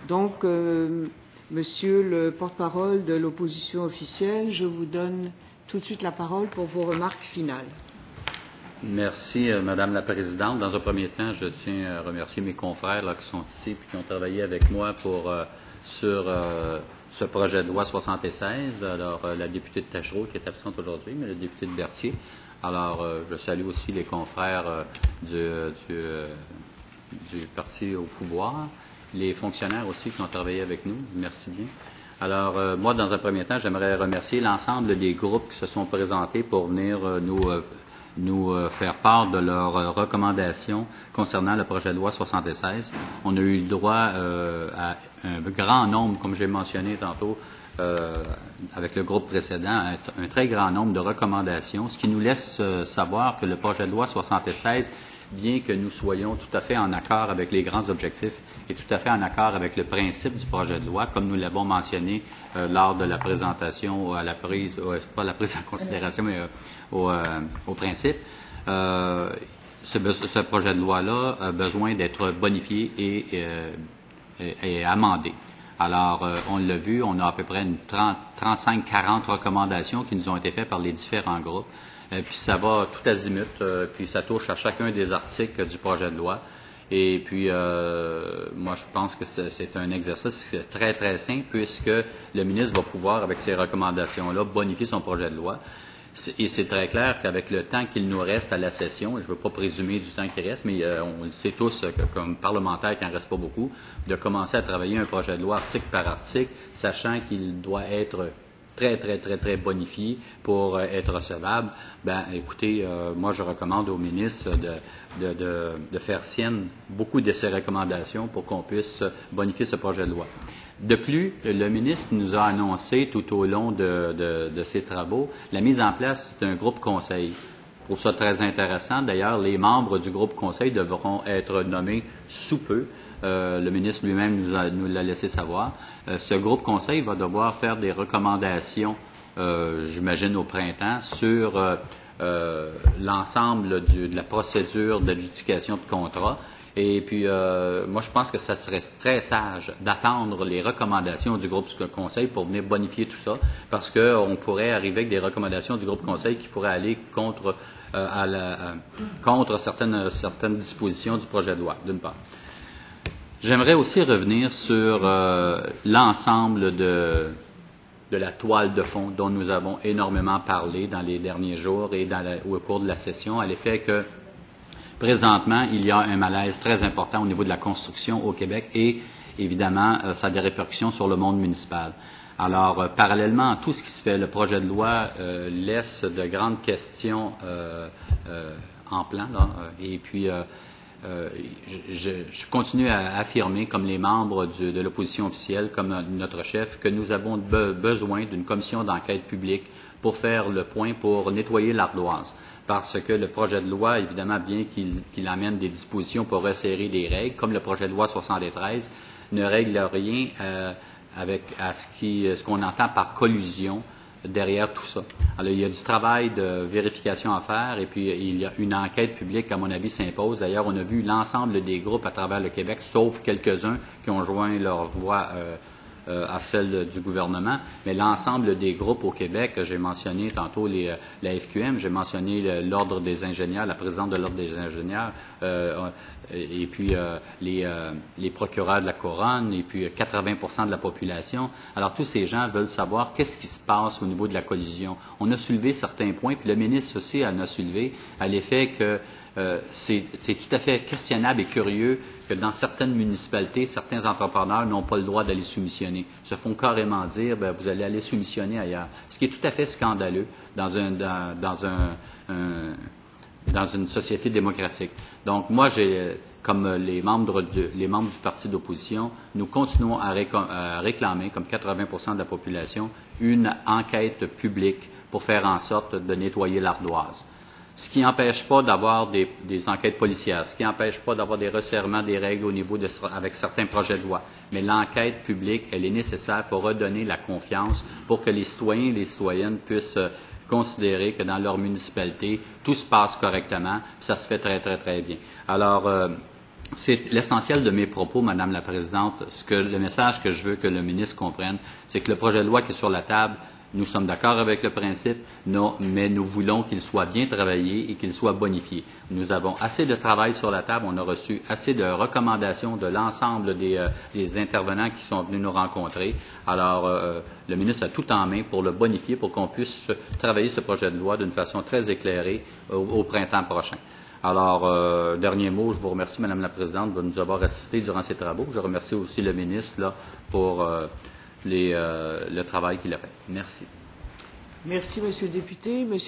Donc, Monsieur le porte-parole de l'opposition officielle, je vous donne tout de suite la parole pour vos remarques finales. Merci, Madame la Présidente. Dans un premier temps, je tiens à remercier mes confrères là, qui sont ici et qui ont travaillé avec moi sur ce projet de loi 76. Alors, la députée de Tachereau qui est absente aujourd'hui, mais le député de Berthier. Alors, je salue aussi les confrères du parti au pouvoir, les fonctionnaires aussi qui ont travaillé avec nous. Merci bien. Alors, moi, dans un premier temps, j'aimerais remercier l'ensemble des groupes qui se sont présentés pour venir nous faire part de leurs recommandations concernant le projet de loi 76. On a eu le droit à un grand nombre, comme j'ai mentionné tantôt, avec le groupe précédent, un très grand nombre de recommandations, ce qui nous laisse savoir que le projet de loi 76, bien que nous soyons tout à fait en accord avec les grands objectifs et tout à fait en accord avec le principe du projet de loi, comme nous l'avons mentionné lors de la présentation à la prise, pas la prise en considération, mais au principe, ce projet de loi-là a besoin d'être bonifié et amendé. Alors, on l'a vu, on a à peu près une 35-40 recommandations qui nous ont été faites par les différents groupes. Puis ça va tout azimut, puis ça touche à chacun des articles du projet de loi. Et puis, moi, je pense que c'est un exercice très, très simple, puisque le ministre va pouvoir, avec ces recommandations-là, bonifier son projet de loi. Et c'est très clair qu'avec le temps qu'il nous reste à la session, je ne veux pas présumer du temps qui reste, mais on le sait tous, comme parlementaires, qu'il n'en reste pas beaucoup, de commencer à travailler un projet de loi article par article, sachant qu'il doit être très, très, très, très bonifié pour être recevable. Ben, écoutez, moi, je recommande au ministre de faire sienne beaucoup de ces recommandations pour qu'on puisse bonifier ce projet de loi. De plus, le ministre nous a annoncé tout au long de ses travaux la mise en place d'un groupe conseil. Je trouve ça très intéressant. D'ailleurs, les membres du groupe conseil devront être nommés sous peu. Le ministre lui-même nous l'a laissé savoir. Ce groupe conseil va devoir faire des recommandations, j'imagine au printemps, sur l'ensemble de la procédure d'adjudication de contrat. Et puis, moi, je pense que ça serait très sage d'attendre les recommandations du groupe conseil pour venir bonifier tout ça, parce qu'on pourrait arriver avec des recommandations du groupe conseil qui pourraient aller contre certaines dispositions du projet de loi, d'une part. J'aimerais aussi revenir sur l'ensemble de la toile de fond dont nous avons énormément parlé dans les derniers jours et au cours de la session, à l'effet que présentement, il y a un malaise très important au niveau de la construction au Québec et, évidemment, ça a des répercussions sur le monde municipal. Alors, parallèlement à tout ce qui se fait, le projet de loi laisse de grandes questions en plan, là, et puis je continue à affirmer, comme les membres de l'opposition officielle, comme notre chef, que nous avons besoin d'une commission d'enquête publique pour faire le point, pour nettoyer l'ardoise. Parce que le projet de loi, évidemment, bien qu'il amène des dispositions pour resserrer les règles, comme le projet de loi 73, ne règle rien à ce qu'on entend par collusion derrière tout ça. Alors, il y a du travail de vérification à faire et puis il y a une enquête publique, à mon avis, s'impose. D'ailleurs, on a vu l'ensemble des groupes à travers le Québec, sauf quelques-uns qui ont joint leur voix à celle du gouvernement, mais l'ensemble des groupes au Québec, j'ai mentionné tantôt la FQM, j'ai mentionné l'Ordre des ingénieurs, la présidente de l'Ordre des ingénieurs, et puis les procureurs de la Couronne, et puis 80% de la population. Alors, tous ces gens veulent savoir qu'est-ce qui se passe au niveau de la collusion. On a soulevé certains points, puis le ministre aussi en a soulevé, à l'effet que c'est tout à fait questionnable et curieux que dans certaines municipalités, certains entrepreneurs n'ont pas le droit d'aller soumissionner. Se font carrément dire, ben, vous allez aller soumissionner ailleurs. Ce qui est tout à fait scandaleux dans une société démocratique. Donc, moi, comme les membres du parti d'opposition, nous continuons à réclamer, comme 80% de la population, une enquête publique pour faire en sorte de nettoyer l'ardoise. Ce qui n'empêche pas d'avoir des enquêtes policières, ce qui n'empêche pas d'avoir des resserrements des règles au niveau avec certains projets de loi. Mais l'enquête publique, elle est nécessaire pour redonner la confiance, pour que les citoyens et les citoyennes puissent considérer que dans leur municipalité, tout se passe correctement, puis ça se fait très, très, très bien. Alors, C'est l'essentiel de mes propos, Madame la Présidente. Le message que je veux que le ministre comprenne, c'est que le projet de loi qui est sur la table, nous sommes d'accord avec le principe, mais nous voulons qu'il soit bien travaillé et qu'il soit bonifié. Nous avons assez de travail sur la table. On a reçu assez de recommandations de l'ensemble des intervenants qui sont venus nous rencontrer. Alors, le ministre a tout en main pour le bonifier, pour qu'on puisse travailler ce projet de loi d'une façon très éclairée au printemps prochain. Alors, dernier mot, je vous remercie, Madame la Présidente, de nous avoir assistés durant ces travaux. Je remercie aussi le ministre là, pour le travail qu'il a fait. Merci. Merci, Monsieur le député. Monsieur